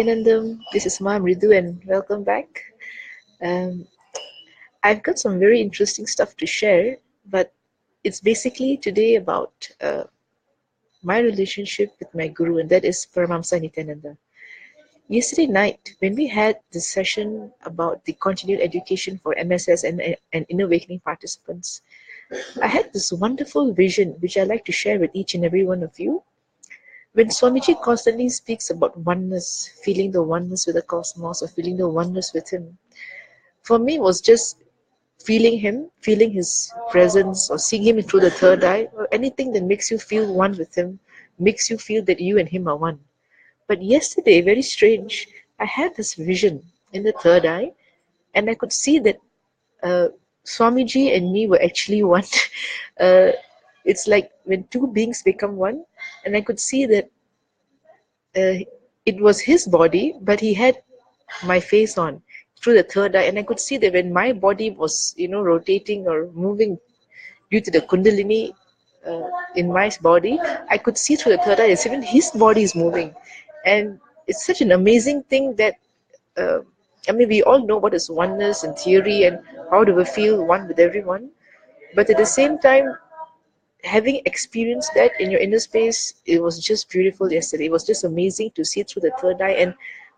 Anandam, this is Mom Ridu and welcome back. Um, I've got some very interesting stuff to share, but it's basically today about my relationship with my guru, and that is Paramamsa Nityananda. Yesterday night, when we had this session about the continued education for MSS and Inner Awakening participants, I had this wonderful vision which I'd like to share with each and every one of you. When Swamiji constantly speaks about oneness, feeling the oneness with the cosmos or feeling the oneness with him, for me was just feeling him, feeling his presence or seeing him through the third eye or anything that makes you feel one with him, makes you feel that you and him are one. But yesterday, very strange, I had this vision in the third eye and I could see that uh, Swamiji and me were actually one. uh, it's like when two beings become one, and I could see that uh, it was his body, but he had my face on through the third eye, and I could see that when my body was, rotating or moving due to the Kundalini in my body, I could see through the third eye as even his body is moving, and it's such an amazing thing that. Uh, I mean, we all know what is oneness in theory and how do we feel one with everyone. But at the same time, having experienced that in your inner space, it was just beautiful yesterday. It was just amazing to see through the third eye and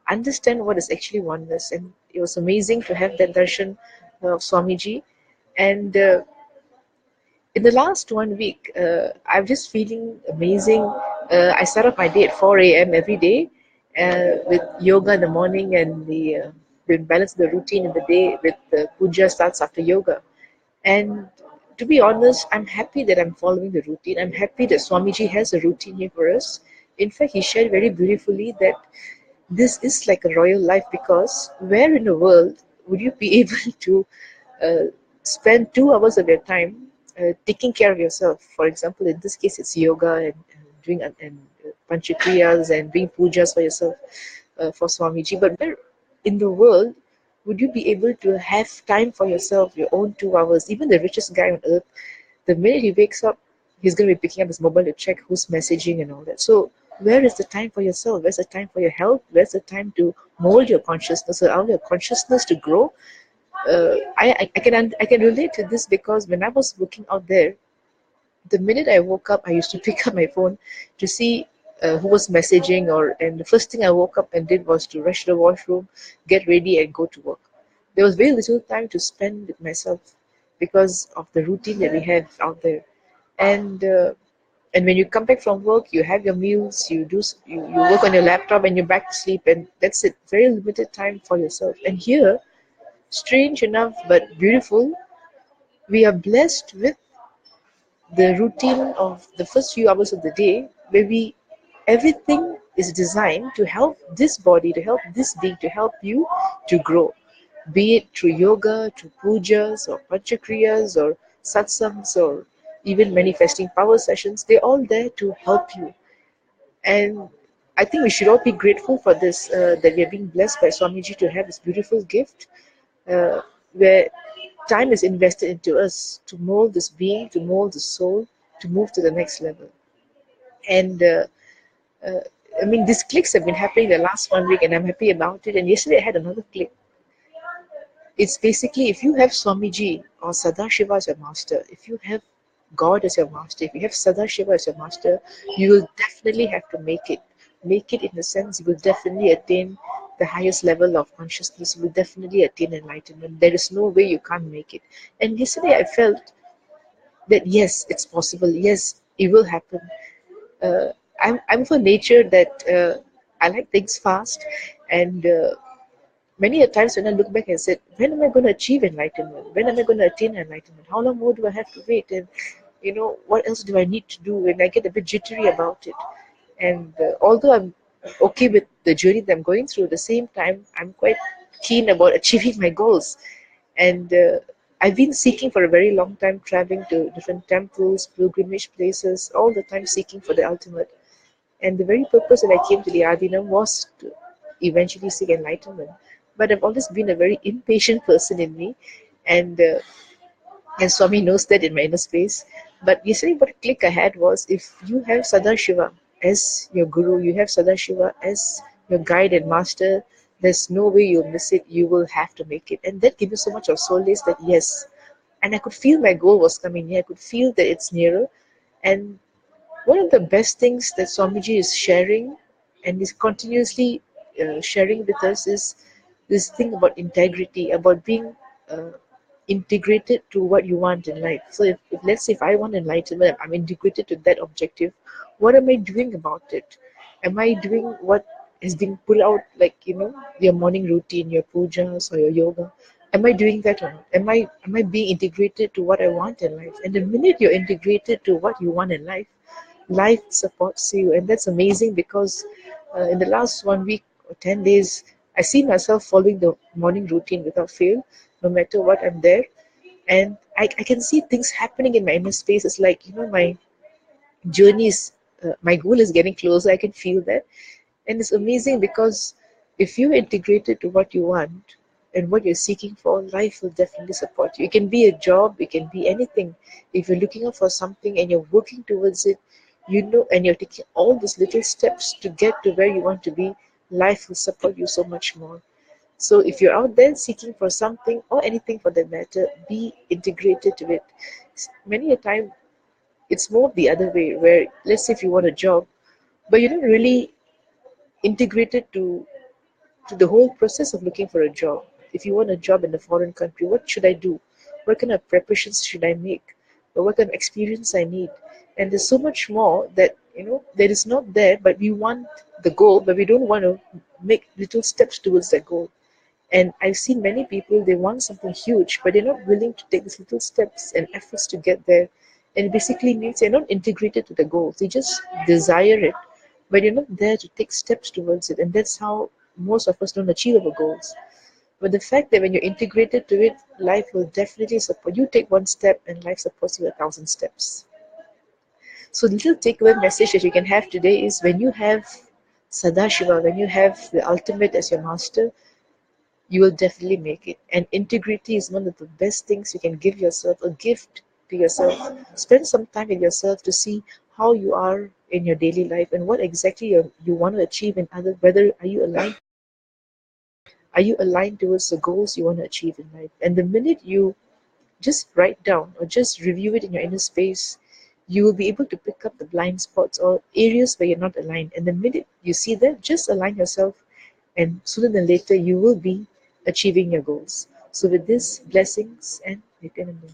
understand what is actually oneness. And it was amazing to have that darshan of Swamiji. And in the last 1 week, I'm just feeling amazing. I start off my day at 4 a.m. every day with yoga in the morning and the balance of the routine in the day with the puja starts after yoga. And to be honest, I'm happy that I'm following the routine. I'm happy that Swamiji has a routine here for us. In fact, he shared very beautifully that this is like a royal life because where in the world would you be able to uh, spend 2 hours of your time taking care of yourself? For example, in this case, it's yoga and doing panchakriyas and doing pujas for yourself for Swamiji. But where in the world would you be able to have time for yourself, your own 2 hours? Even the richest guy on earth, the minute he wakes up, he's going to be picking up his mobile to check who's messaging and all that. So, where is the time for yourself? Where's the time for your health? Where's the time to mold your consciousness, allow your consciousness to grow? I can relate to this because when I was working out there, the minute I woke up, I used to pick up my phone to see who was messaging, and the first thing I woke up and did was to rush to the washroom, get ready, and go to work. There was very little time to spend with myself because of the routine that we have out there, and uh, and when you come back from work, you have your meals, you work on your laptop, and you're back to sleep, and that's it. Very limited time for yourself. And here, strange enough but beautiful, we are blessed with the routine of the first few hours of the day where we everything is designed to help this body, to help this being, to help you to grow, be it through yoga, through pujas or panchakriyas or satsangs or even manifesting power sessions. They're all there to help you. And I think we should all be grateful for this, that we are being blessed by Swamiji to have this beautiful gift uh, where time is invested into us to mold this being, to mold the soul, to move to the next level. And uh, I mean, these clicks have been happening the last 1 week, and I'm happy about it. And yesterday I had another click. It's basically if you have Swamiji or Sadashiva as your master, if you have God as your master, if you have Sadashiva as your master, you will definitely have to make it. Make it in the sense you will definitely attain the highest level of consciousness, you will definitely attain enlightenment. There is no way you can't make it. And yesterday I felt that yes, it's possible. Yes, it will happen. Uh, I'm for nature that I like things fast, and many a times when I look back and said, when am I going to achieve enlightenment? When am I going to attain enlightenment? How long more do I have to wait? And what else do I need to do? And I get a bit jittery about it. And although I'm okay with the journey that I'm going through, at the same time, I'm quite keen about achieving my goals. And I've been seeking for a very long time, traveling to different temples, pilgrimage places, all the time seeking for the ultimate. And the very purpose that I came to the Adinam was to eventually seek enlightenment. But I've always been a very impatient person in me, and Swami knows that in my inner space. But yesterday, what click I had was if you have Sadashiva as your guru, you have Sadashiva as your guide and master, there's no way you'll miss it. You will have to make it. And that gave me so much of solace that yes. And I could feel my goal was coming near. I could feel that it's nearer. And one of the best things that Swamiji is sharing and is continuously sharing with us is this thing about integrity, about being uh, integrated to what you want in life. So if let's say if I want enlightenment, I'm integrated to that objective. What am I doing about it? Am I doing what is being put out, like your morning routine, your pujas or your yoga? Am I doing that or not? Am I being integrated to what I want in life? And the minute you're integrated to what you want in life, life supports you, and that's amazing because in the last 1 week or 10 days I see myself following the morning routine without fail, no matter what I'm there. And I can see things happening in my inner space. It's like my journey is my goal is getting closer. I can feel that. And it's amazing because if you're integrated to what you want and what you're seeking for, life will definitely support you. It can be a job, it can be anything. If you're looking out for something and you're working towards it, and you're taking all these little steps to get to where you want to be, life will support you so much more. So if you're out there seeking for something or anything for that matter, be integrated to it. Many a time it's more the other way, where let's say if you want a job, but you're not really integrated to the whole process of looking for a job. If you want a job in a foreign country, what should I do? What kind of preparations should I make? Or what kind of experience I need? And there's so much more that that is not there, but we want the goal, but we don't want to make little steps towards that goal. And I've seen many people, they want something huge, but they're not willing to take these little steps and efforts to get there. And it basically means they're not integrated to the goals. They just desire it, but you're not there to take steps towards it. And that's how most of us don't achieve our goals. But the fact that when you're integrated to it, life will definitely support you. Take one step and life supports you 1,000 steps. So the little takeaway message that you can have today is when you have Sadashiva, when you have the ultimate as your master, you will definitely make it. And integrity is one of the best things you can give yourself, a gift to yourself. Spend some time with yourself to see how you are in your daily life and what exactly you want to achieve in other, whether are you aligned towards the goals you want to achieve in life. And the minute you just write down or just review it in your inner space, you will be able to pick up the blind spots or areas where you're not aligned. And the minute you see that, just align yourself, and sooner than later, you will be achieving your goals. So, with this, blessings and Nityananda.